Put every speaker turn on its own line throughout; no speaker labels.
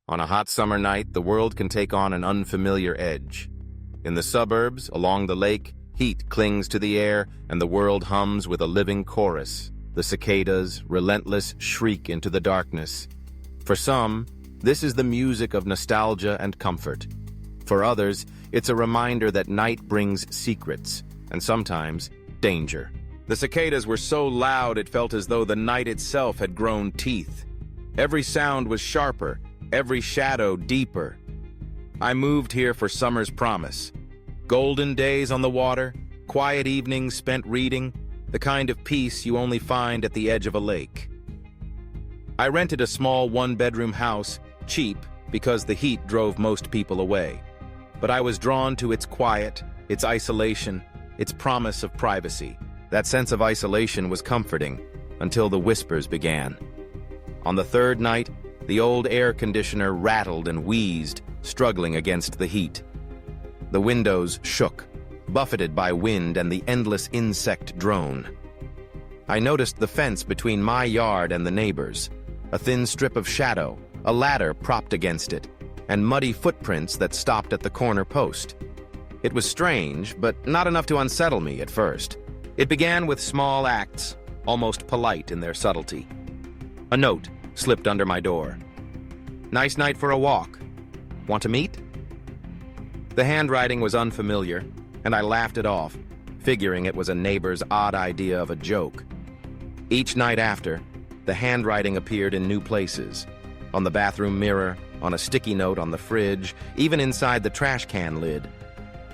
On a hot summer night, the world can take on an unfamiliar edge. In the suburbs, along the lake, heat clings to the air and the world hums with a living chorus. The cicadas' relentless shriek into the darkness. For some, this is the music of nostalgia and comfort. For others, it's a reminder that night brings secrets, and sometimes danger. The cicadas were so loud it felt as though the night itself had grown teeth. Every sound was sharper, every shadow deeper. I moved here for summer's promise. Golden days on the water, quiet evenings spent reading, the kind of peace you only find at the edge of a lake. I rented a small one-bedroom house, cheap because the heat drove most people away. But I was drawn to its quiet, its isolation, its promise of privacy. That sense of isolation was comforting until the whispers began. On the third night, the old air conditioner rattled and wheezed, struggling against the heat. The windows shook, buffeted by wind and the endless insect drone. I noticed the fence between my yard and the neighbor's, a thin strip of shadow, a ladder propped against it, and muddy footprints that stopped at the corner post. It was strange, but not enough to unsettle me at first. It began with small acts, almost polite in their subtlety. A note slipped under my door. "Nice night for a walk. Want to meet?" The handwriting was unfamiliar, and I laughed it off, figuring it was a neighbor's odd idea of a joke. Each night after, the handwriting appeared in new places. On the bathroom mirror, on a sticky note on the fridge, even inside the trash can lid.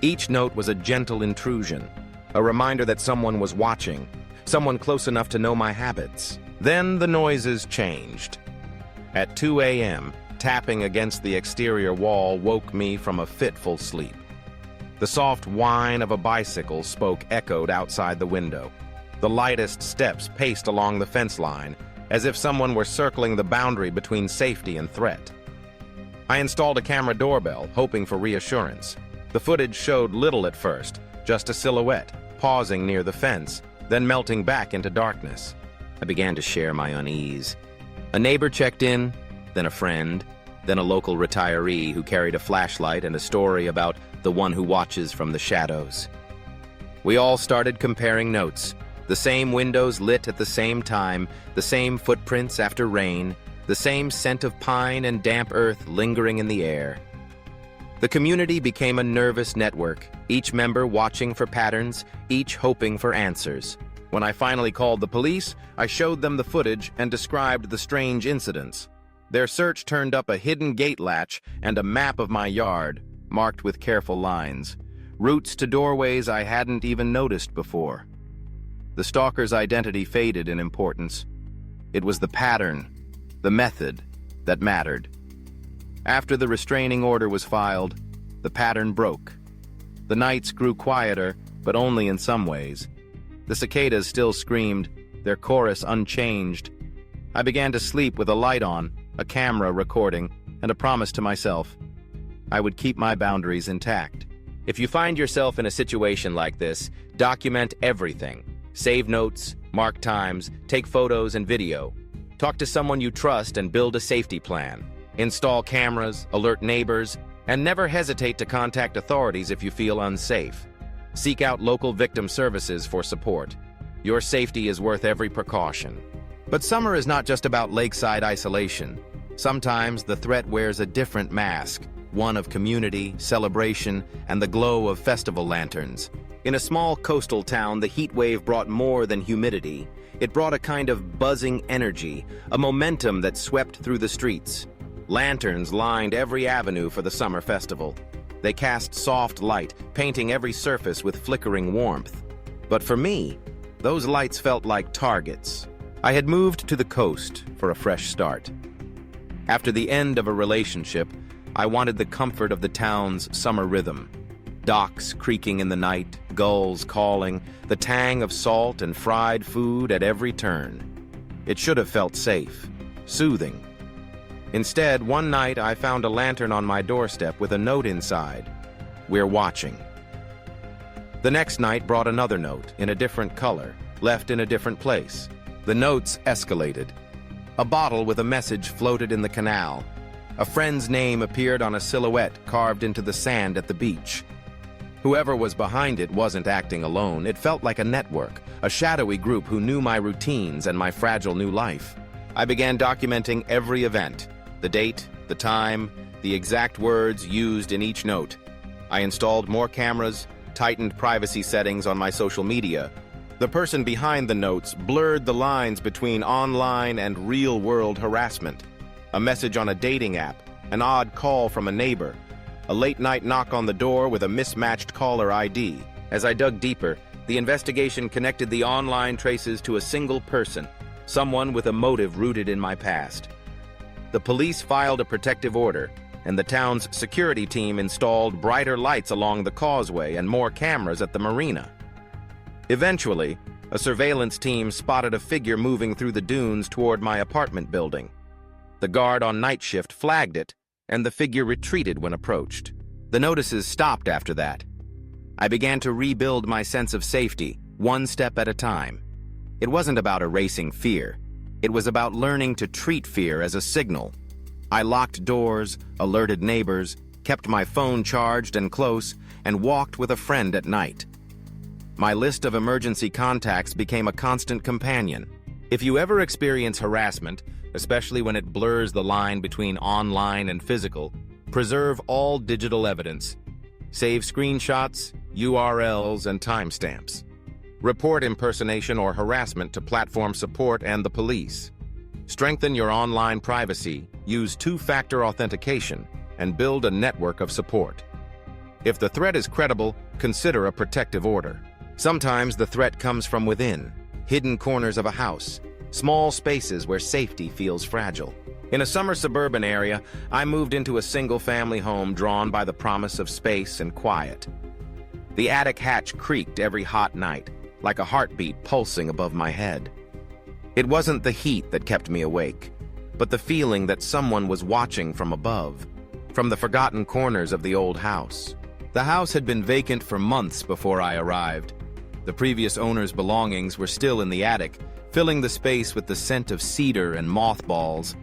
Each note was a gentle intrusion, a reminder that someone was watching, someone close enough to know my habits. Then the noises changed. At 2 a.m., tapping against the exterior wall woke me from a fitful sleep. The soft whine of a bicycle spoke echoed outside the window. The lightest steps paced along the fence line, as if someone were circling the boundary between safety and threat. I installed a camera doorbell, hoping for reassurance. The footage showed little at first, just a silhouette, pausing near the fence, then melting back into darkness. I began to share my unease. A neighbor checked in, then a friend, then a local retiree who carried a flashlight and a story about the one who watches from the shadows. We all started comparing notes. The same windows lit at the same time, the same footprints after rain, the same scent of pine and damp earth lingering in the air. The community became a nervous network, each member watching for patterns, each hoping for answers. When I finally called the police, I showed them the footage and described the strange incidents. Their search turned up a hidden gate latch and a map of my yard, marked with careful lines. Routes to doorways I hadn't even noticed before. The stalker's identity faded in importance. It was the pattern, the method, that mattered. After the restraining order was filed, the pattern broke. The nights grew quieter, but only in some ways. The cicadas still screamed, their chorus unchanged. I began to sleep with a light on, a camera recording, and a promise to myself. I would keep my boundaries intact. If you find yourself in a situation like this, document everything. Save notes, mark times, take photos and video. Talk to someone you trust and build a safety plan. Install cameras, alert neighbors, and never hesitate to contact authorities if you feel unsafe. Seek out local victim services for support. Your safety is worth every precaution. But summer is not just about lakeside isolation. Sometimes the threat wears a different mask, one of community, celebration, and the glow of festival lanterns. In a small coastal town, the heatwave brought more than humidity. It brought a kind of buzzing energy, a momentum that swept through the streets. Lanterns lined every avenue for the summer festival. They cast soft light, painting every surface with flickering warmth. But for me, those lights felt like targets. I had moved to the coast for a fresh start. After the end of a relationship, I wanted the comfort of the town's summer rhythm. Docks creaking in the night, gulls calling, the tang of salt and fried food at every turn. It should have felt safe, soothing. Instead, one night I found a lantern on my doorstep with a note inside. "We're watching." The next night brought another note, in a different color, left in a different place. The notes escalated. A bottle with a message floated in the canal. A friend's name appeared on a silhouette carved into the sand at the beach. Whoever was behind it wasn't acting alone. It felt like a network, a shadowy group who knew my routines and my fragile new life. I began documenting every event, the date, the time, the exact words used in each note. I installed more cameras, tightened privacy settings on my social media. The person behind the notes blurred the lines between online and real-world harassment. A message on a dating app, an odd call from a neighbor, a late-night knock on the door with a mismatched caller ID. As I dug deeper, the investigation connected the online traces to a single person, someone with a motive rooted in my past. The police filed a protective order, and the town's security team installed brighter lights along the causeway and more cameras at the marina. Eventually, a surveillance team spotted a figure moving through the dunes toward my apartment building. The guard on night shift flagged it, and the figure retreated when approached. The notices stopped after that. I began to rebuild my sense of safety, one step at a time. It wasn't about erasing fear. It was about learning to treat fear as a signal. I locked doors, alerted neighbors, kept my phone charged and close, and walked with a friend at night. My list of emergency contacts became a constant companion. If you ever experience harassment, especially when it blurs the line between online and physical, preserve all digital evidence. Save screenshots, URLs, and timestamps. Report impersonation or harassment to platform support and the police. Strengthen your online privacy, use two-factor authentication, and build a network of support. If the threat is credible, consider a protective order. Sometimes the threat comes from within, hidden corners of a house, small spaces where safety feels fragile. In a summer suburban area, I moved into a single-family home drawn by the promise of space and quiet. The attic hatch creaked every hot night, like a heartbeat pulsing above my head. It wasn't the heat that kept me awake, but the feeling that someone was watching from above, from the forgotten corners of the old house. The house had been vacant for months before I arrived. The previous owner's belongings were still in the attic, filling the space with the scent of cedar and mothballs.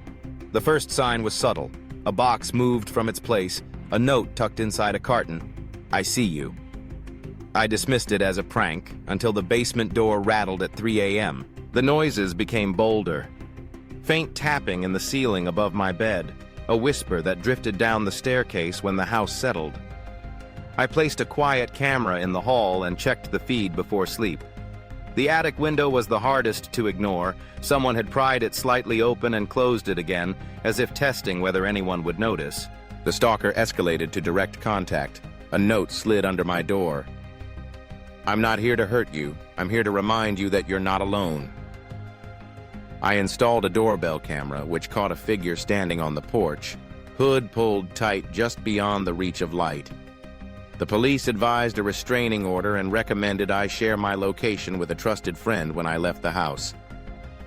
The first sign was subtle. A box moved from its place, a note tucked inside a carton. "I see you." I dismissed it as a prank until the basement door rattled at 3 a.m. The noises became bolder. Faint tapping in the ceiling above my bed, a whisper that drifted down the staircase when the house settled. I placed a quiet camera in the hall and checked the feed before sleep. The attic window was the hardest to ignore. Someone had pried it slightly open and closed it again, as if testing whether anyone would notice. The stalker escalated to direct contact. A note slid under my door. "I'm not here to hurt you. I'm here to remind you that you're not alone." I installed a doorbell camera, which caught a figure standing on the porch, hood pulled tight just beyond the reach of light. The police advised a restraining order and recommended I share my location with a trusted friend when I left the house.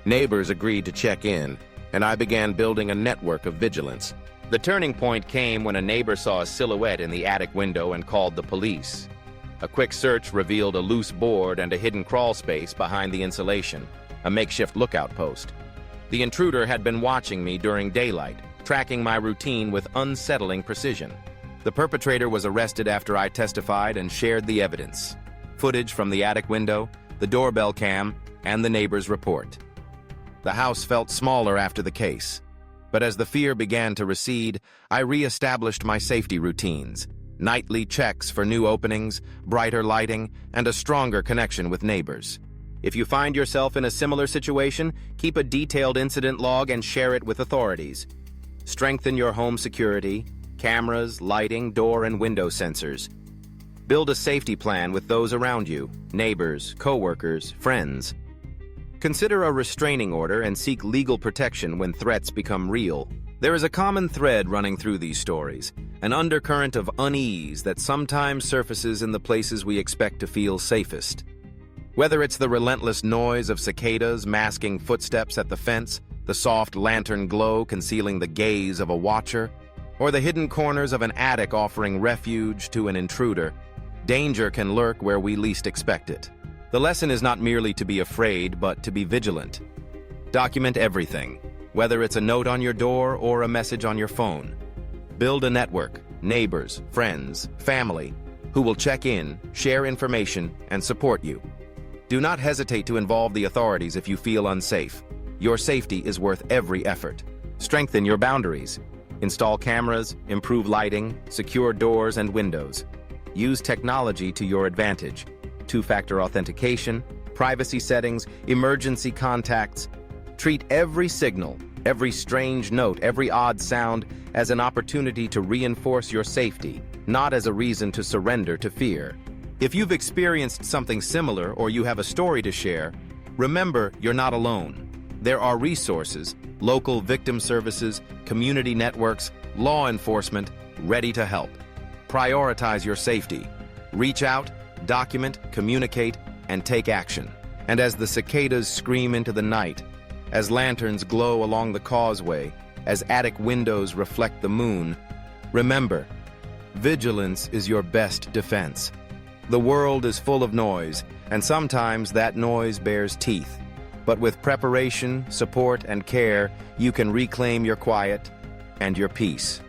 Neighbors agreed to check in, and I began building a network of vigilance. The turning point came when a neighbor saw a silhouette in the attic window and called the police. A quick search revealed a loose board and a hidden crawl space behind the insulation, a makeshift lookout post. The intruder had been watching me during daylight, tracking my routine with unsettling precision. The perpetrator was arrested after I testified and shared the evidence. Footage from the attic window, the doorbell cam, and the neighbor's report. The house felt smaller after the case, but as the fear began to recede, I re-established my safety routines. Nightly checks for new openings, brighter lighting, and a stronger connection with neighbors. If you find yourself in a similar situation, keep a detailed incident log and share it with authorities. Strengthen your home security, cameras, lighting, door and window sensors. Build a safety plan with those around you, neighbors, coworkers, friends. Consider a restraining order and seek legal protection when threats become real. There is a common thread running through these stories, an undercurrent of unease that sometimes surfaces in the places we expect to feel safest. Whether it's the relentless noise of cicadas masking footsteps at the fence, the soft lantern glow concealing the gaze of a watcher, or the hidden corners of an attic offering refuge to an intruder, danger can lurk where we least expect it. The lesson is not merely to be afraid, but to be vigilant. Document everything, whether it's a note on your door or a message on your phone. Build a network, neighbors, friends, family, who will check in, share information, and support you. Do not hesitate to involve the authorities if you feel unsafe. Your safety is worth every effort. Strengthen your boundaries. Install cameras, improve lighting, secure doors and windows. Use technology to your advantage. Two-factor authentication, privacy settings, emergency contacts. Treat every signal, every strange note, every odd sound as an opportunity to reinforce your safety, not as a reason to surrender to fear. If you've experienced something similar or you have a story to share, remember you're not alone. There are resources, local victim services, community networks, law enforcement, ready to help. Prioritize your safety. Reach out, document, communicate, and take action. And as the cicadas scream into the night, as lanterns glow along the causeway, as attic windows reflect the moon, remember, vigilance is your best defense. The world is full of noise, and sometimes that noise bears teeth. But with preparation, support, and care, you can reclaim your quiet and your peace.